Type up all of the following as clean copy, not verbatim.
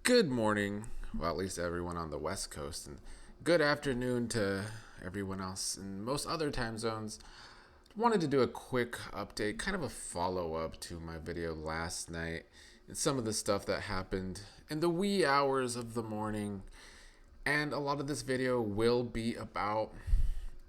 Good morning, well, at least everyone on the West Coast, and good afternoon to everyone else in most other time zones. Wanted to do a quick update, kind of a follow up to my video last night, and some of the stuff that happened in the wee hours of the morning. And a lot of this video will be about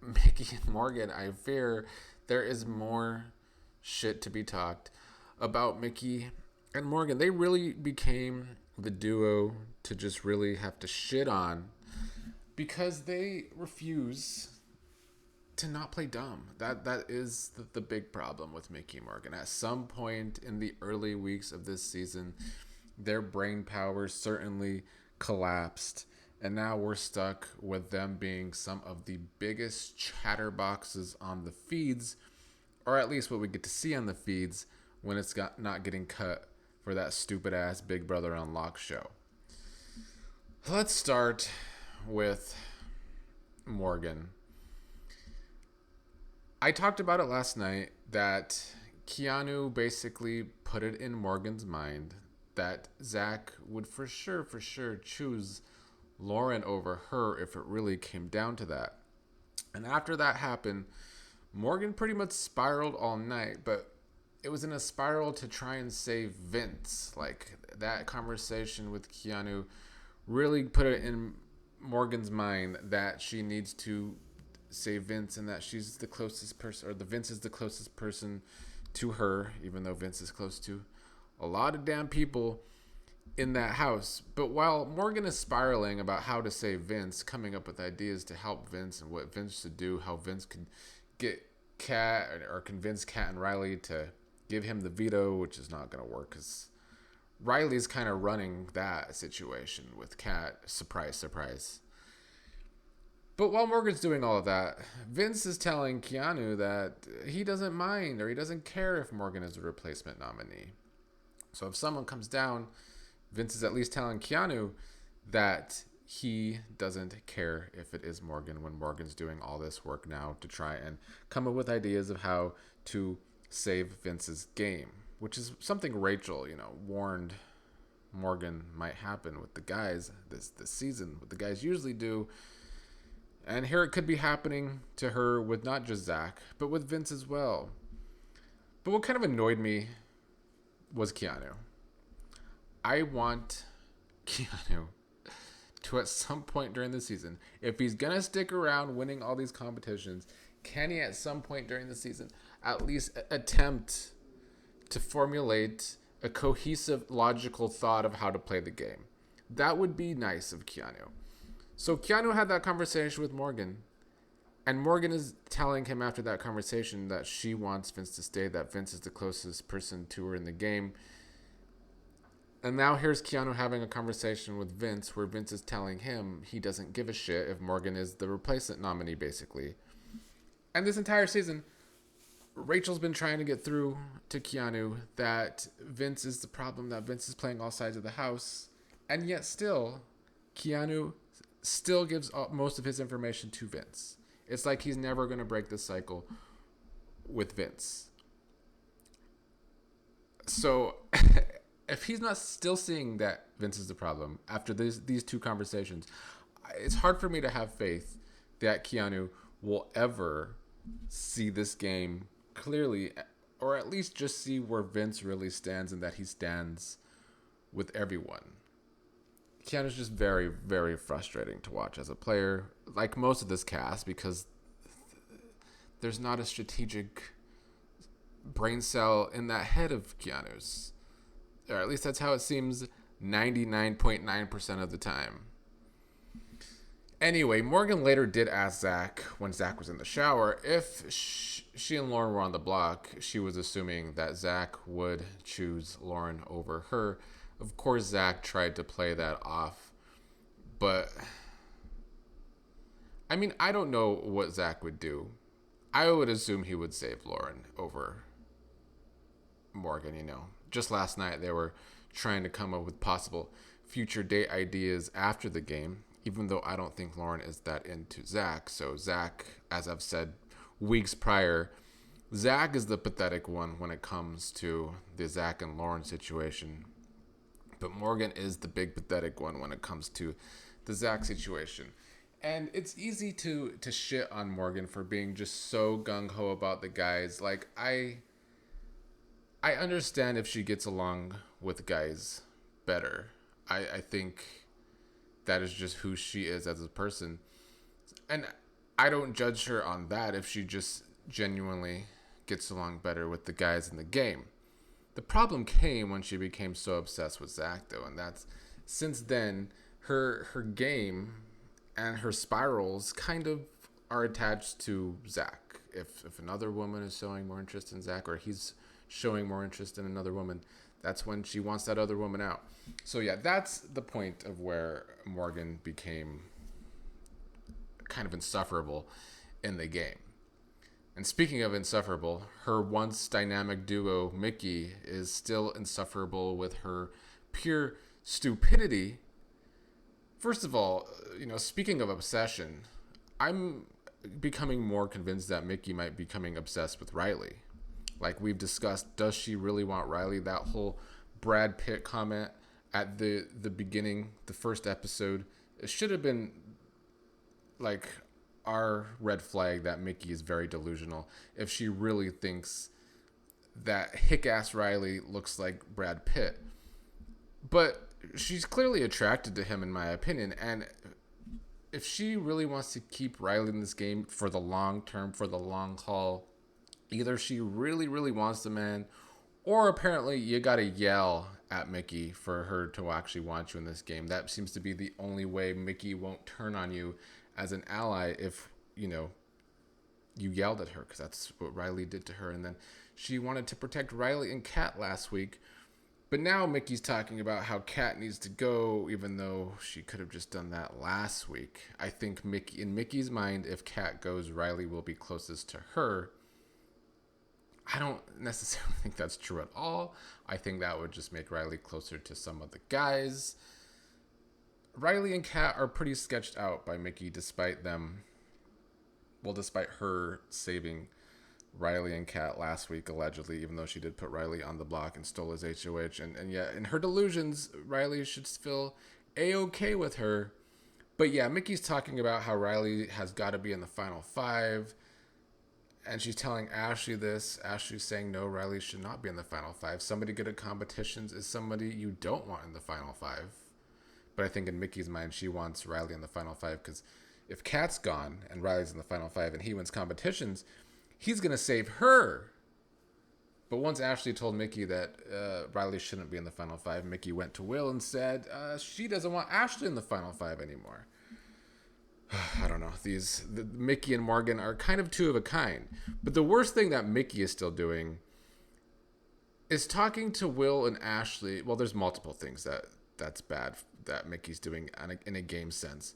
Mickey and Morgan. I fear there is more shit to be talked about Mickey and Morgan. They really became the duo to just really have to shit on because they refuse to not play dumb. That is the big problem with Mickey and Morgan. At some point in the early weeks of this season, their brain power certainly collapsed. And now we're stuck with them being some of the biggest chatterboxes on the feeds, or at least what we get to see on the feeds when it's not getting cut for that stupid ass Big Brother Unlocked show. Let's start with Morgan. I talked about it last night that Keanu basically put it in Morgan's mind that Zach would for sure choose Lauren over her if it really came down to that. And after that happened, Morgan pretty much spiraled all night, but it was in a spiral to try and save Vince. Like, that conversation with Keanu really put it in Morgan's mind that she needs to save Vince and that she's the closest person, or the Vince is the closest person to her, even though Vince is close to a lot of damn people in that house. But while Morgan is spiraling about how to save Vince, coming up with ideas to help Vince and what Vince should do, how Vince could get Kat or convince Kat and Riley to give him the veto, which is not going to work because Riley's kind of running that situation with Kat. Surprise, surprise. But while Morgan's doing all of that, Vince is telling Keanu that he doesn't mind or he doesn't care if Morgan is a replacement nominee. So if someone comes down, Vince is at least telling Keanu that he doesn't care if it is Morgan when Morgan's doing all this work now to try and come up with ideas of how to save Vince's game, which is something Rachel, warned Morgan might happen with the guys this season, what the guys usually do. And here it could be happening to her with not just Zach, but with Vince as well. But what kind of annoyed me was Keanu. I want Keanu to, at some point during the season, if he's going to stick around winning all these competitions, can he at some point during the season at least attempt to formulate a cohesive, logical thought of how to play the game? That would be nice of Keanu. So Keanu had that conversation with Morgan, and Morgan is telling him after that conversation that she wants Vince to stay, that Vince is the closest person to her in the game. And now here's Keanu having a conversation with Vince where Vince is telling him he doesn't give a shit if Morgan is the replacement nominee, basically. And this entire season, Rachel's been trying to get through to Keanu that Vince is the problem, that Vince is playing all sides of the house. And yet still, Keanu still gives most of his information to Vince. It's like he's never going to break this cycle with Vince. So if he's not still seeing that Vince is the problem after these two conversations, it's hard for me to have faith that Keanu will ever see this game clearly, or at least just see where Vince really stands and that he stands with everyone. Keanu's just very, very frustrating to watch as a player, like most of this cast, because there's not a strategic brain cell in that head of Keanu's. Or at least that's how it seems 99.9% of the time. Anyway, Morgan later did ask Zach, when Zach was in the shower, if she and Lauren were on the block. She was assuming that Zach would choose Lauren over her. Of course, Zach tried to play that off. But, I mean, I don't know what Zach would do. I would assume he would save Lauren over Morgan, Just last night, they were trying to come up with possible future date ideas after the game, even though I don't think Lauren is that into Zach. So Zach, as I've said weeks prior, Zach is the pathetic one when it comes to the Zach and Lauren situation. But Morgan is the big pathetic one when it comes to the Zach situation. And it's easy to shit on Morgan for being just so gung ho about the guys. Like I understand if she gets along with guys better. I think that is just who she is as a person. And I don't judge her on that if she just genuinely gets along better with the guys in the game. The problem came when she became so obsessed with Zach, though, and that's since then her game and her spirals kind of are attached to Zach. If another woman is showing more interest in Zach, or he's showing more interest in another woman, that's when she wants that other woman out. So yeah, that's the point of where Morgan became kind of insufferable in the game. And speaking of insufferable, her once dynamic duo, Mickey, is still insufferable with her pure stupidity. First of all, speaking of obsession, I'm becoming more convinced that Mickey might be becoming obsessed with Riley. Like we've discussed, does she really want Riley? That whole Brad Pitt comment at the beginning, the first episode, it should have been like our red flag that Mickey is very delusional if she really thinks that hick-ass Riley looks like Brad Pitt. But she's clearly attracted to him, in my opinion, and if she really wants to keep Riley in this game for the long term, for the long haul, either she really, really wants the man, or apparently you gotta yell at Mickey for her to actually want you in this game. That seems to be the only way Mickey won't turn on you as an ally if, you yelled at her, because that's what Riley did to her. And then she wanted to protect Riley and Kat last week. But now Mickey's talking about how Kat needs to go, even though she could have just done that last week. I think in Mickey's mind, if Kat goes, Riley will be closest to her. I don't necessarily think that's true at all. I think that would just make Riley closer to some of the guys. Riley and Kat are pretty sketched out by Mickey, despite her saving Riley and Kat last week, allegedly, even though she did put Riley on the block and stole his HOH. And yet, in her delusions, Riley should feel A-okay with her. But yeah, Mickey's talking about how Riley has got to be in the final five. And she's telling Ashley this. Ashley's saying, no, Riley should not be in the final five. Somebody good at competitions is somebody you don't want in the final five. But I think in Mickey's mind, she wants Riley in the final five, because if Kat's gone and Riley's in the final five and he wins competitions, he's going to save her. But once Ashley told Mickey that Riley shouldn't be in the final five, Mickey went to Will and said she doesn't want Ashley in the final five anymore. I don't know. Mickey and Morgan are kind of two of a kind. But the worst thing that Mickey is still doing is talking to Will and Ashley. Well, there's multiple things that's bad that Mickey's doing in a game sense.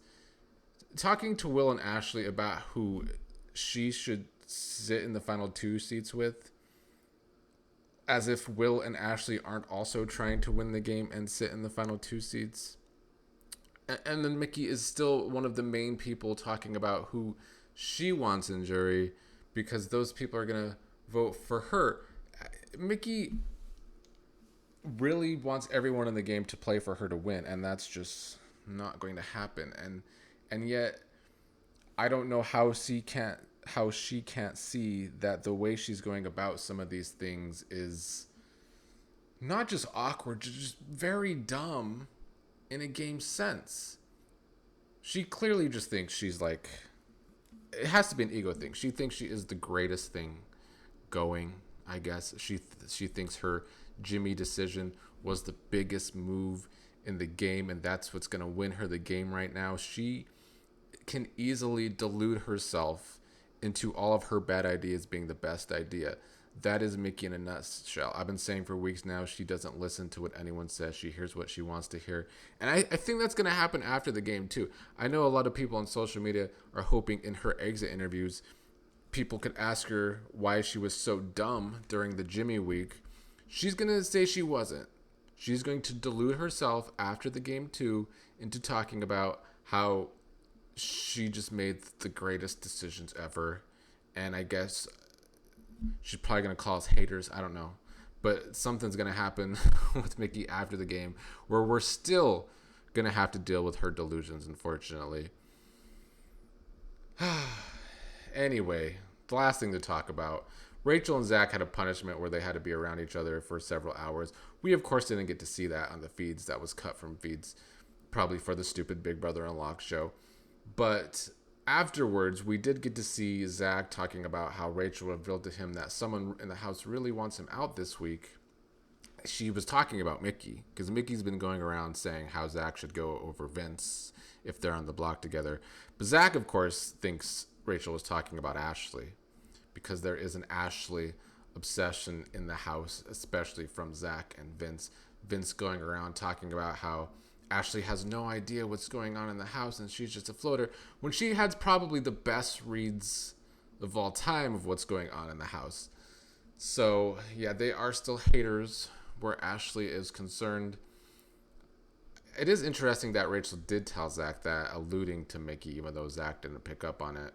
Talking to Will and Ashley about who she should sit in the final two seats with, as if Will and Ashley aren't also trying to win the game and sit in the final two seats. And then Mickey is still one of the main people talking about who she wants in jury, because those people are going to vote for her. Mickey really wants everyone in the game to play for her to win, and that's just not going to happen. And yet I don't know how she can't see that the way she's going about some of these things is not just awkward, just very dumb in a game sense. She clearly just thinks she's like, it has to be an ego thing. She thinks she is the greatest thing going, I guess. She thinks her Jimmy decision was the biggest move in the game, and that's what's going to win her the game right now. She can easily delude herself into all of her bad ideas being the best idea. That is Mickey in a nutshell. I've been saying for weeks now, she doesn't listen to what anyone says. She hears what she wants to hear. And I think that's going to happen after the game, too. I know a lot of people on social media are hoping in her exit interviews, people could ask her why she was so dumb during the Jimmy week. She's going to say she wasn't. She's going to delude herself after the game, too, into talking about how she just made the greatest decisions ever. And I guess she's probably going to call us haters. I don't know. But something's going to happen with Mickey after the game where we're still going to have to deal with her delusions, unfortunately. Anyway, the last thing to talk about. Rachel and Zach had a punishment where they had to be around each other for several hours. We, of course, didn't get to see that on the feeds. That was cut from feeds, probably for the stupid Big Brother Unlocked show. But afterwards, we did get to see Zach talking about how Rachel revealed to him that someone in the house really wants him out this week. She was talking about Mickey, because Mickey's been going around saying how Zach should go over Vince if they're on the block together. But Zach, of course, thinks Rachel was talking about Ashley, because there is an Ashley obsession in the house, especially from Zach and Vince. Vince going around talking about how Ashley has no idea what's going on in the house and she's just a floater, when she has probably the best reads of all time of what's going on in the house. So, yeah, they are still haters where Ashley is concerned. It is interesting that Rachel did tell Zach that, alluding to Mickey, even though Zach didn't pick up on it.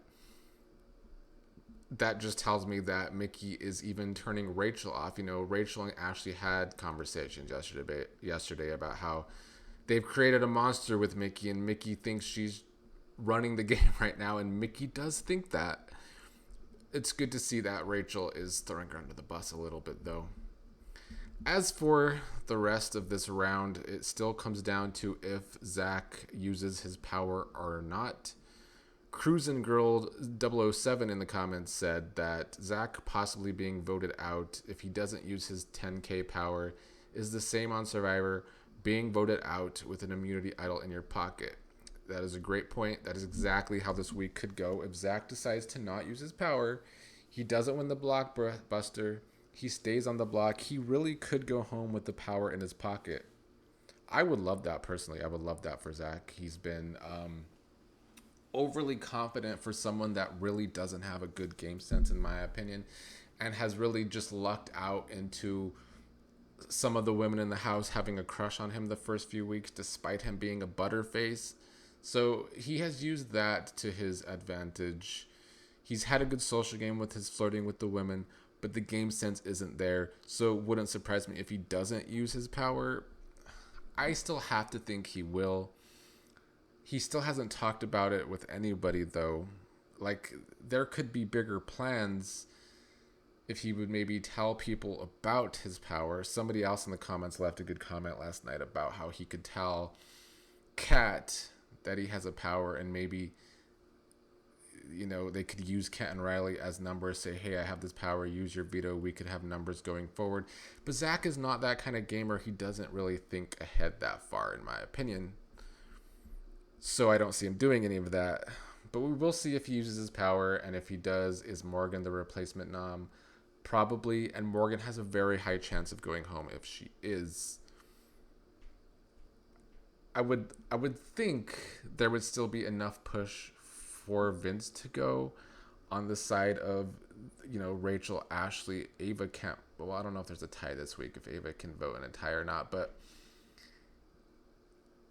That just tells me that Mickey is even turning Rachel off. You know, Rachel and Ashley had conversations yesterday about how they've created a monster with Mickey, and Mickey thinks she's running the game right now, and Mickey does think that. It's good to see that Rachel is throwing her under the bus a little bit, though. As for the rest of this round, it still comes down to if Zach uses his power or not. Cruisin' Girl 007 in the comments said that Zach possibly being voted out if he doesn't use his 10k power is the same on Survivor, being voted out with an immunity idol in your pocket. That is a great point. That is exactly how this week could go. If Zach decides to not use his power, he doesn't win the blockbuster, he stays on the block, he really could go home with the power in his pocket. I would love that personally. I would love that for Zach. He's been overly confident for someone that really doesn't have a good game sense, in my opinion, and has really just lucked out into some of the women in the house having a crush on him the first few weeks, despite him being a butterface. So he has used that to his advantage. He's had a good social game with his flirting with the women, but the game sense isn't there. So it wouldn't surprise me if he doesn't use his power. I still have to think he will. He still hasn't talked about it with anybody, though. Like, there could be bigger plans if he would maybe tell people about his power. Somebody else in the comments left a good comment last night about how he could tell Kat that he has a power, and maybe, you know, they could use Kat and Riley as numbers, say, hey, I have this power, use your veto, we could have numbers going forward. But Zach is not that kind of gamer. He doesn't really think ahead that far, in my opinion. So I don't see him doing any of that. But we will see if he uses his power, and if he does, is Morgan the replacement nom? Probably, and Morgan has a very high chance of going home if she is. I would think there would still be enough push for Vince to go on the side of, you know, Rachel, Ashley, Ava can't. Well, I don't know if there's a tie this week, if Ava can vote in a tie or not, but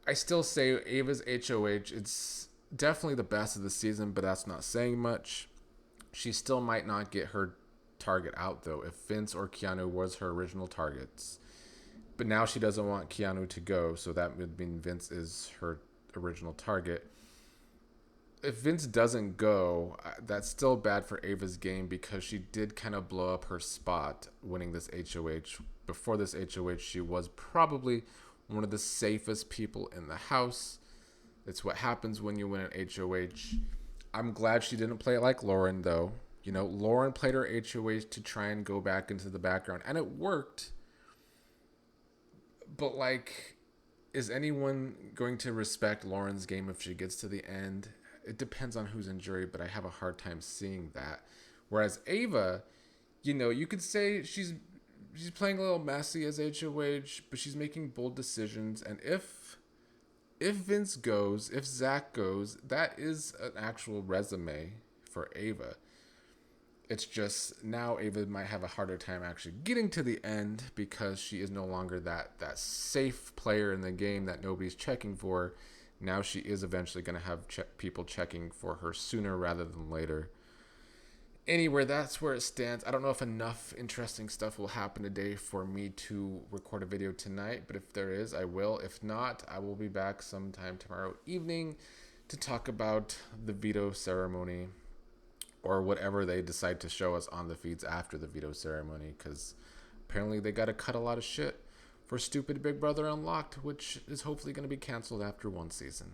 I still say Ava's HOH, it's definitely the best of the season, but that's not saying much. She still might not get her target out, though, if Vince or Keanu was her original targets. But now she doesn't want Keanu to go, so that would mean Vince is her original target. If Vince doesn't go, that's still bad for Ava's game, because she did kind of blow up her spot winning this HOH. Before this HOH, she was probably one of the safest people in the house. It's what happens when you win an HOH. I'm glad she didn't play it like Lauren, though. You know, Lauren played her HOH to try and go back into the background, and it worked. But, like, is anyone going to respect Lauren's game if she gets to the end? It depends on who's in jury, but I have a hard time seeing that. Whereas Ava, you know, you could say she's playing a little messy as HOH, but she's making bold decisions. And if Vince goes, if Zach goes, that is an actual resume for Ava. It's just now Ava might have a harder time actually getting to the end, because she is no longer that safe player in the game that nobody's checking for. Now she is eventually going to have people checking for her sooner rather than later. Anyway, that's where it stands. I don't know if enough interesting stuff will happen today for me to record a video tonight, but if there is, I will. If not, I will be back sometime tomorrow evening to talk about the veto ceremony or whatever they decide to show us on the feeds after the veto ceremony, because apparently they got to cut a lot of shit for stupid Big Brother Unlocked, which is hopefully going to be canceled after one season.